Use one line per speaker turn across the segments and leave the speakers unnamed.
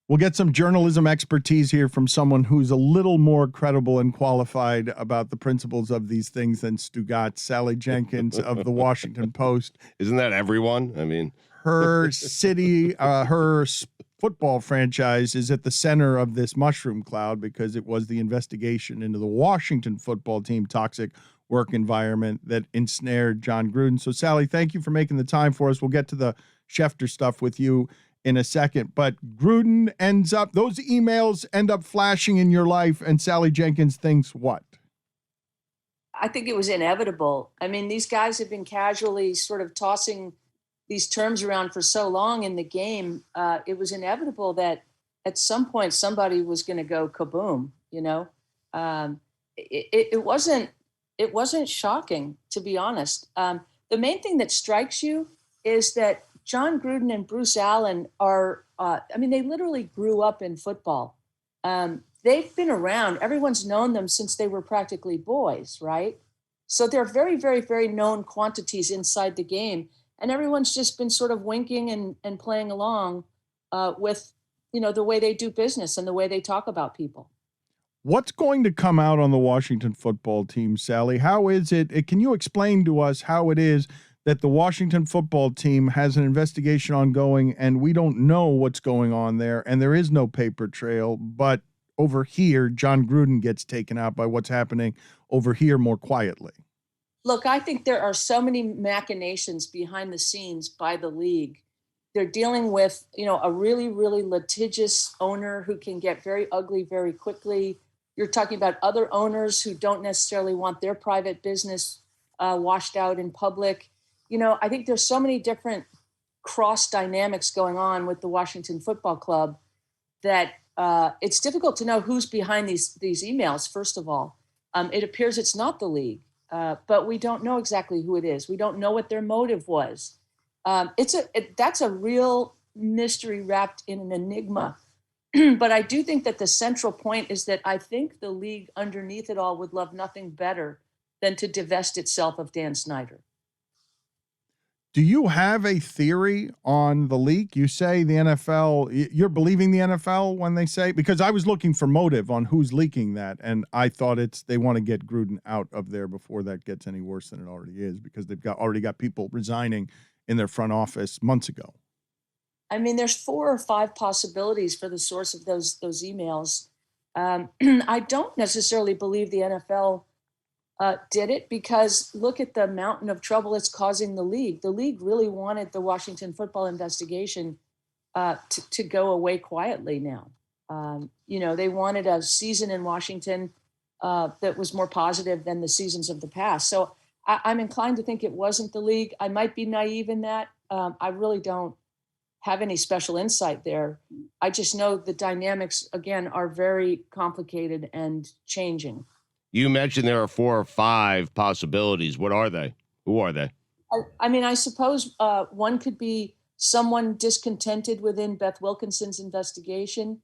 We'll get some journalism expertise here from someone who's a little more credible and qualified about the principles of these things than Stugat. Sally Jenkins of the Washington Post.
Isn't that everyone? I mean,
her city, her football franchise is at the center of this mushroom cloud because it was the investigation into the Washington football team toxic work environment that ensnared John Gruden. So, Sally, thank you for making the time for us. We'll get to the Schefter stuff with you in a second, but Gruden those emails end up flashing in your life, and Sally Jenkins thinks what?
I think it was inevitable. I mean, these guys have been casually sort of tossing these terms around for so long in the game. It was inevitable that at some point somebody was going to go kaboom, you know? It wasn't shocking, to be honest. The main thing that strikes you is that John Gruden and Bruce Allen are, they literally grew up in football. They've been around. Everyone's known them since they were practically boys, right? So they're very, very, very known quantities inside the game. And everyone's just been sort of winking and playing along with, the way they do business and the way they talk about people.
What's going to come out on the Washington football team, Sally? How is it? Can you explain to us how it is that the Washington football team has an investigation ongoing and we don't know what's going on there and there is no paper trail, but over here, John Gruden gets taken out by what's happening over here more quietly?
Look, I think there are so many machinations behind the scenes by the league. They're dealing with, a really, really litigious owner who can get very ugly very quickly. You're talking about other owners who don't necessarily want their private business washed out in public. I think there's so many different cross dynamics going on with the Washington Football Club that it's difficult to know who's behind these emails, first of all. It appears it's not the league, but we don't know exactly who it is. We don't know what their motive was. That's a real mystery wrapped in an enigma. But I do think that the central point is that I think the league underneath it all would love nothing better than to divest itself of Dan Snyder.
Do you have a theory on the leak? You say the NFL, you're believing the NFL when they say, because I was looking for motive on who's leaking that, and I thought they want to get Gruden out of there before that gets any worse than it already is, because they've already got people resigning in their front office months ago.
I mean, there's 4 or 5 possibilities for the source of those emails. I don't necessarily believe the NFL did it, because look at the mountain of trouble it's causing the league. The league really wanted the Washington football investigation to go away quietly now. They wanted a season in Washington that was more positive than the seasons of the past. So I'm inclined to think it wasn't the league. I might be naive in that. I really don't have any special insight there. I just know the dynamics, again, are very complicated and changing.
You mentioned there are 4 or 5 possibilities. What are they? Who are they?
I suppose one could be someone discontented within Beth Wilkinson's investigation,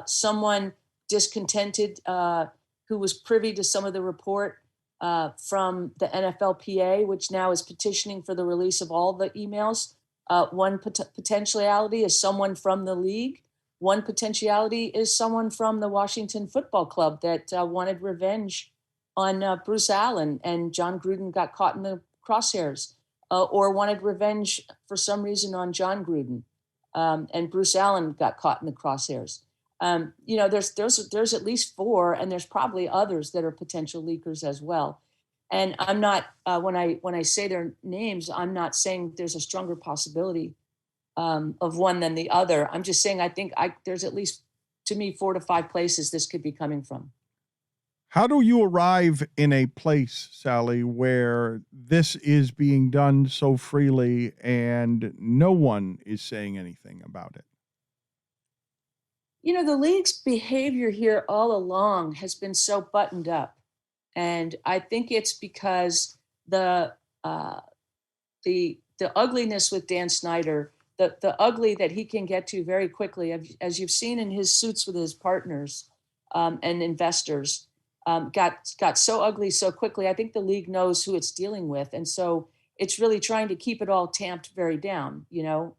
someone discontented who was privy to some of the report from the NFLPA, which now is petitioning for the release of all the emails. One potentiality is someone from the league. One potentiality is someone from the Washington Football Club that wanted revenge on Bruce Allen, and John Gruden got caught in the crosshairs, or wanted revenge for some reason on John Gruden, and Bruce Allen got caught in the crosshairs. There's at least 4, and there's probably others that are potential leakers as well. And I'm not when I say their names, I'm not saying there's a stronger possibility of one than the other. I'm just saying I think there's at least, to me, 4 to 5 places this could be coming from.
How do you arrive in a place, Sally, where this is being done so freely and no one is saying anything about it?
The league's behavior here all along has been so buttoned up. And I think it's because the ugliness with Dan Snyder, the ugly that he can get to very quickly, as you've seen in his suits with his partners and investors, got so ugly so quickly. I think the league knows who it's dealing with. And so it's really trying to keep it all tamped very down.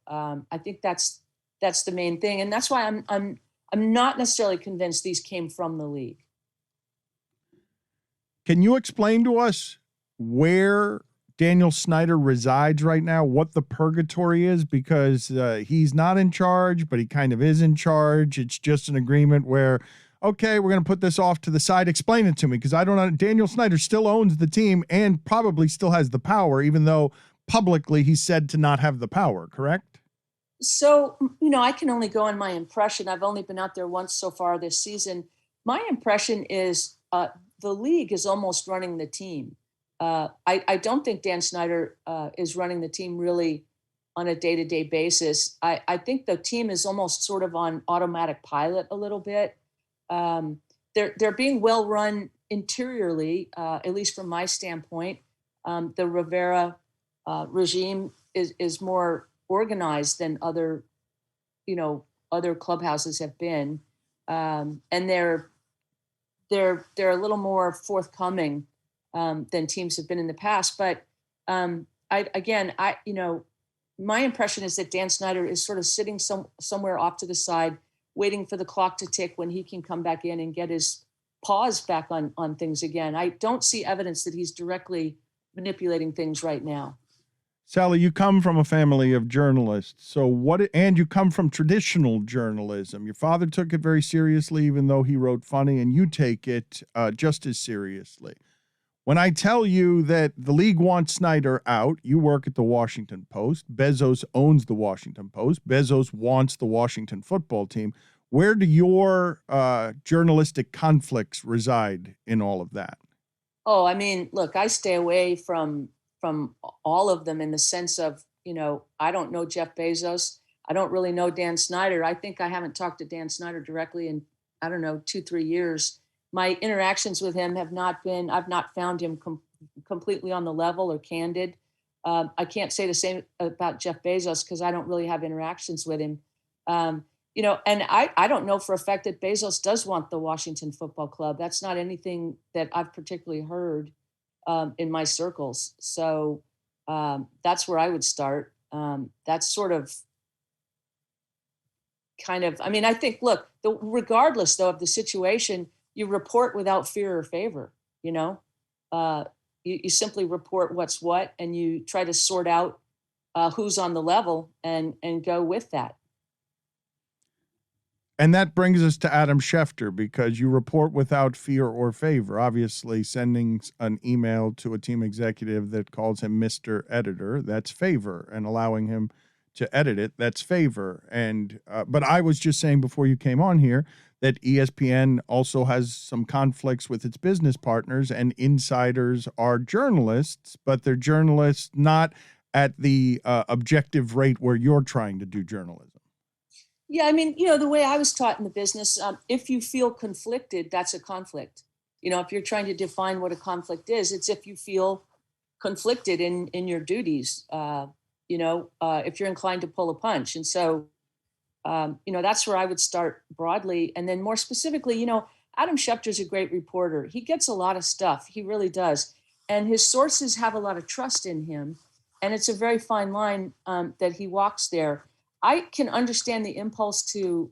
I think that's that's the main thing. And that's why I'm not necessarily convinced these came from the league.
Can you explain to us where Daniel Snyder resides right now, what the purgatory is? Because he's not in charge, but he kind of is in charge. It's just an agreement where, okay, we're going to put this off to the side. Explain it to me, because I don't know. Daniel Snyder still owns the team and probably still has the power, even though publicly he's said to not have the power, correct?
So, I can only go on my impression. I've only been out there once so far this season. My impression is the league is almost running the team. I don't think Dan Snyder is running the team really on a day-to-day basis. I think the team is almost sort of on automatic pilot a little bit. They're being well run interiorly, at least from my standpoint. The Rivera regime is more organized than other clubhouses have been, and they're a little more forthcoming than teams have been in the past. But my impression is that Dan Snyder is sort of sitting somewhere off to the side, waiting for the clock to tick when he can come back in and get his paws back on things again. I don't see evidence that he's directly manipulating things right now.
Sally, you come from a family of journalists. And you come from traditional journalism. Your father took it very seriously, even though he wrote funny, and you take it just as seriously. When I tell you that the league wants Snyder out, you work at the Washington Post. Bezos owns the Washington Post. Bezos wants the Washington football team. Where do your journalistic conflicts reside in all of that?
Oh, I mean, look, I stay away from all of them in the sense of, I don't know Jeff Bezos. I don't really know Dan Snyder. I think I haven't talked to Dan Snyder directly in, 2-3 years. My interactions with him I've not found him completely on the level or candid. I can't say the same about Jeff Bezos because I don't really have interactions with him. And I don't know for a fact that Bezos does want the Washington Football Club. That's not anything that I've particularly heard in my circles. So that's where I would start. That's sort of I think, look, regardless though of the situation, you report without fear or favor, you simply report what's what, and you try to sort out who's on the level and go with that.
And that brings us to Adam Schefter, because you report without fear or favor. Obviously, sending an email to a team executive that calls him Mr. Editor, that's favor, and allowing him to edit it, that's favor. And but I was just saying before you came on here that ESPN also has some conflicts with its business partners, and insiders are journalists, but they're journalists not at the objective rate where you're trying to do journalism.
Yeah, I mean, the way I was taught in the business, if you feel conflicted, that's a conflict. If you're trying to define what a conflict is, it's if you feel conflicted in your duties, if you're inclined to pull a punch. And so, that's where I would start broadly. And then more specifically, Adam Schefter's a great reporter. He gets a lot of stuff. He really does. And his sources have a lot of trust in him. And it's a very fine line that he walks there. I can understand the impulse to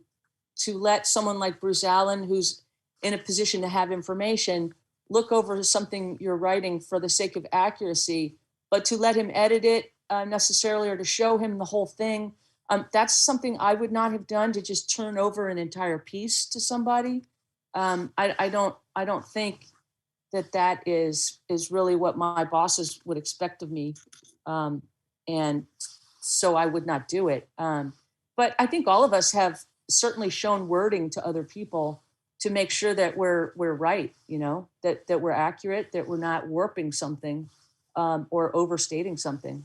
let someone like Bruce Allen, who's in a position to have information, look over something you're writing for the sake of accuracy, but to let him edit it necessarily, or to show him the whole thing, that's something I would not have done, to just turn over an entire piece to somebody. I don't think that is really what my bosses would expect of me, and so I would not do it. But I think all of us have certainly shown wording to other people to make sure that we're right, that we're accurate, that we're not warping something or overstating something.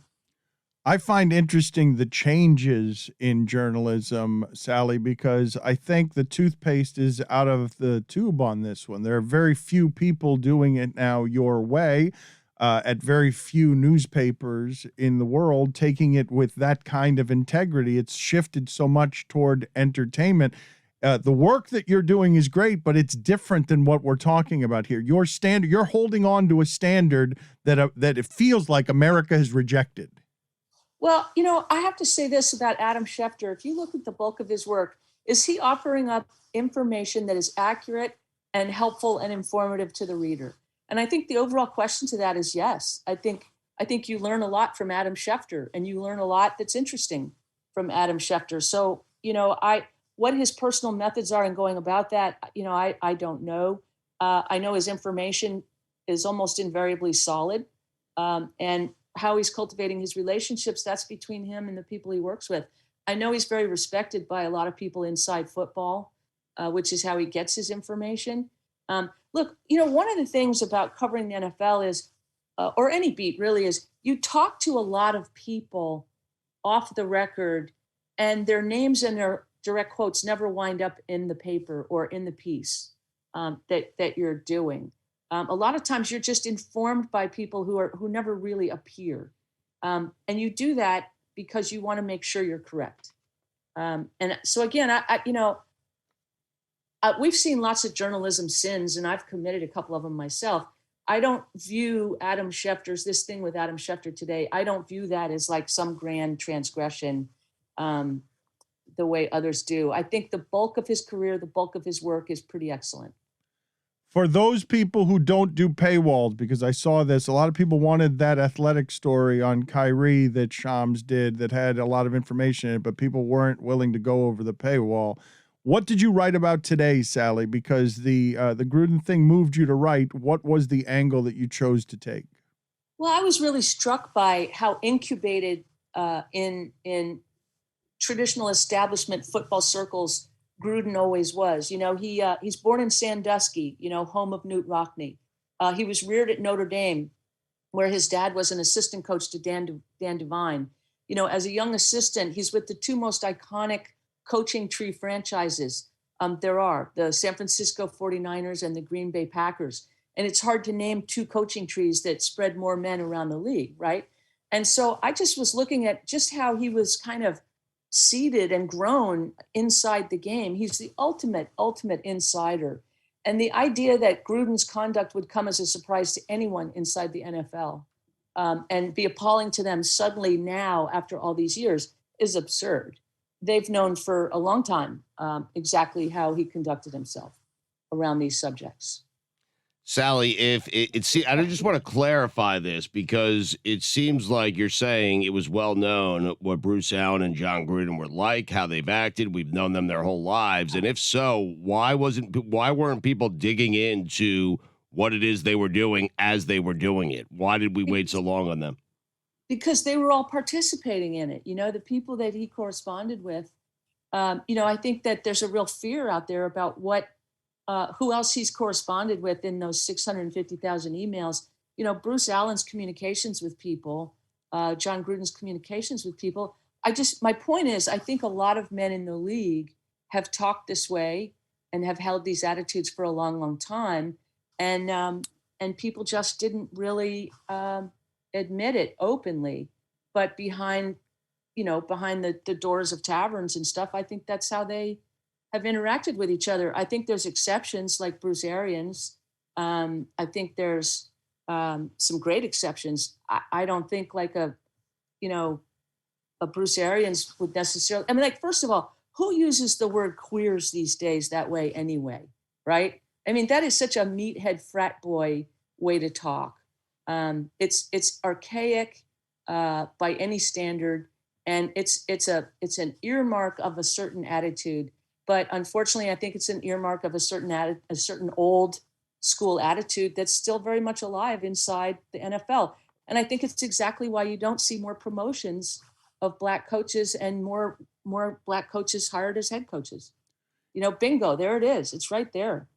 I find interesting the changes in journalism, Sally, because I think the toothpaste is out of the tube on this one. There are very few people doing it now your way. At very few newspapers in the world taking it with that kind of integrity. It's shifted so much toward entertainment. The work that you're doing is great, but it's different than what we're talking about here. Your standard, you're holding on to a standard that it feels like America has rejected.
Well, I have to say this about Adam Schefter. If you look at the bulk of his work, is he offering up information that is accurate and helpful and informative to the reader? And I think the overall question to that is yes. I think you learn a lot from Adam Schefter, and you learn a lot that's interesting from Adam Schefter. So, I what his personal methods are in going about that, I don't know. I know his information is almost invariably solid, and how he's cultivating his relationships, that's between him and the people he works with. I know he's very respected by a lot of people inside football, which is how he gets his information. Look, one of the things about covering the NFL is, or any beat really, is you talk to a lot of people off the record, and their names and their direct quotes never wind up in the paper or in the piece that you're doing. A lot of times you're just informed by people who never really appear, and you do that because you want to make sure you're correct. And so again, we've seen lots of journalism sins, and I've committed a couple of them myself. I don't view this thing with Adam Schefter today, I don't view that as like some grand transgression the way others do. I think the bulk of his career, the bulk of his work is pretty excellent.
For those people who don't do paywalls, because I saw this, a lot of people wanted that athletic story on Kyrie that Shams did that had a lot of information in it, but people weren't willing to go over the paywall. What did you write about today, Sally? Because the Gruden thing moved you to write. What was the angle that you chose to take?
Well, I was really struck by how incubated in traditional establishment football circles Gruden always was. He's born in Sandusky, home of Newt Rockne. He was reared at Notre Dame, where his dad was an assistant coach to Dan Devine. As a young assistant, he's with the two most iconic coaching tree franchises there are, the San Francisco 49ers and the Green Bay Packers. And it's hard to name two coaching trees that spread more men around the league, right? And so I just was looking at just how he was kind of seeded and grown inside the game. He's the ultimate insider. And the idea that Gruden's conduct would come as a surprise to anyone inside the NFL and be appalling to them suddenly now after all these years is absurd. They've known for a long time exactly how he conducted himself around these subjects.
Sally, if I just want to clarify this because it seems like you're saying it was well known what Bruce Allen and John Gruden were like, how they've acted. We've known them their whole lives. And if so, why weren't people digging into what it is they were doing as they were doing it? Why did we wait so long on them?
Because they were all participating in it. The people that he corresponded with, I think that there's a real fear out there about who else he's corresponded with in those 650,000 emails. Bruce Allen's communications with people, John Gruden's communications with people. My point is, I think a lot of men in the league have talked this way and have held these attitudes for a long, long time. And people just didn't really admit it openly, but behind the doors of taverns and stuff, I think that's how they have interacted with each other. I think there's exceptions like Bruce Arians. I think there's some great exceptions. I don't think like a Bruce Arians would necessarily, first of all, who uses the word queers these days that way anyway, right? That is such a meathead frat boy way to talk. It's archaic by any standard, and it's an earmark of a certain attitude. But unfortunately, I think it's an earmark of a certain old school attitude that's still very much alive inside the NFL. And I think it's exactly why you don't see more promotions of Black coaches and more Black coaches hired as head coaches. Bingo, there it is. It's right there.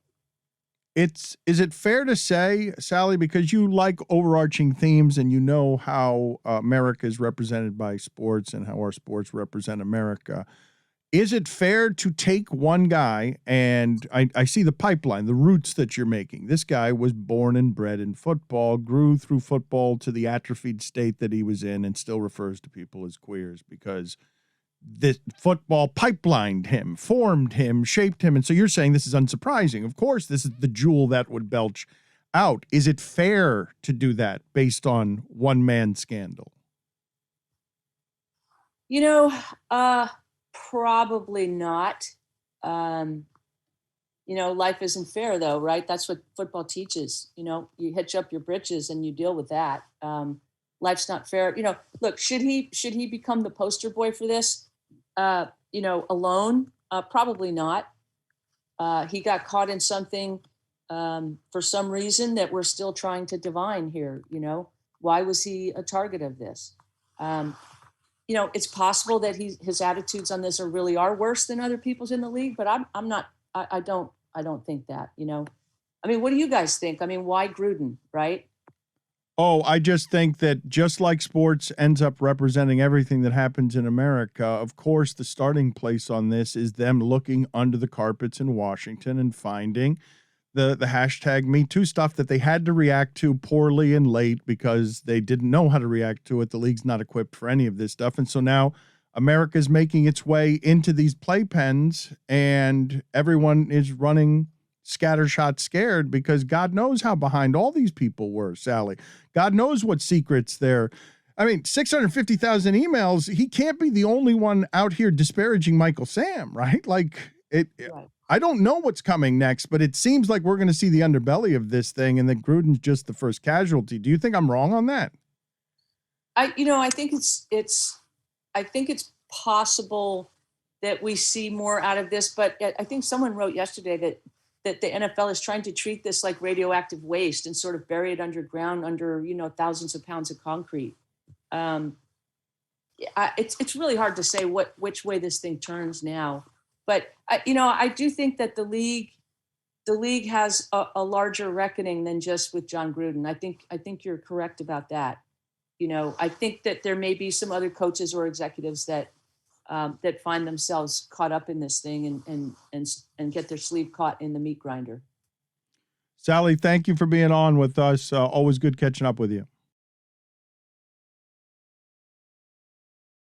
Is it fair to say, Sally, because you like overarching themes and you know how America is represented by sports and how our sports represent America, is it fair to take one guy, and I see the pipeline, the roots that you're making. This guy was born and bred in football, grew through football to the atrophied state that he was in, and still refers to people as queers because the football pipelined him, formed him, shaped him. And so you're saying this is unsurprising. Of course, this is the jewel that would belch out. Is it fair to do that based on one man's scandal?
You know, probably not. Um, life isn't fair though, right? That's what football teaches. You hitch up your britches and you deal with that. Life's not fair. Look, should he become the poster boy for this? Alone? Probably not. He got caught in something for some reason that we're still trying to divine here. Why was he a target of this? It's possible that his attitudes on this really are worse than other people's in the league, but I'm not. I don't think that. What do you guys think? Why Gruden, right?
Oh, I just think that just like sports ends up representing everything that happens in America, of course, the starting place on this is them looking under the carpets in Washington and finding the hashtag Me Too stuff that they had to react to poorly and late because they didn't know how to react to it. The league's not equipped for any of this stuff. And so now America's making its way into these playpens and everyone is running scattershot scared because God knows how behind all these people were, Sally. God knows what secrets they're. 650,000 emails. He can't be the only one out here disparaging Michael Sam, right? Like it. Right. I don't know what's coming next, but it seems like we're going to see the underbelly of this thing, and that Gruden's just the first casualty. Do you think I'm wrong on that?
I think it's possible that we see more out of this, but I think someone wrote yesterday that the NFL is trying to treat this like radioactive waste and sort of bury it underground under, thousands of pounds of concrete. It's really hard to say which way this thing turns now. But I do think that the league has a larger reckoning than just with John Gruden. I think you're correct about that. I think that there may be some other coaches or executives that find themselves caught up in this thing and get their sleeve caught in the meat grinder.
Sally, thank you for being on with us. Always good catching up with you.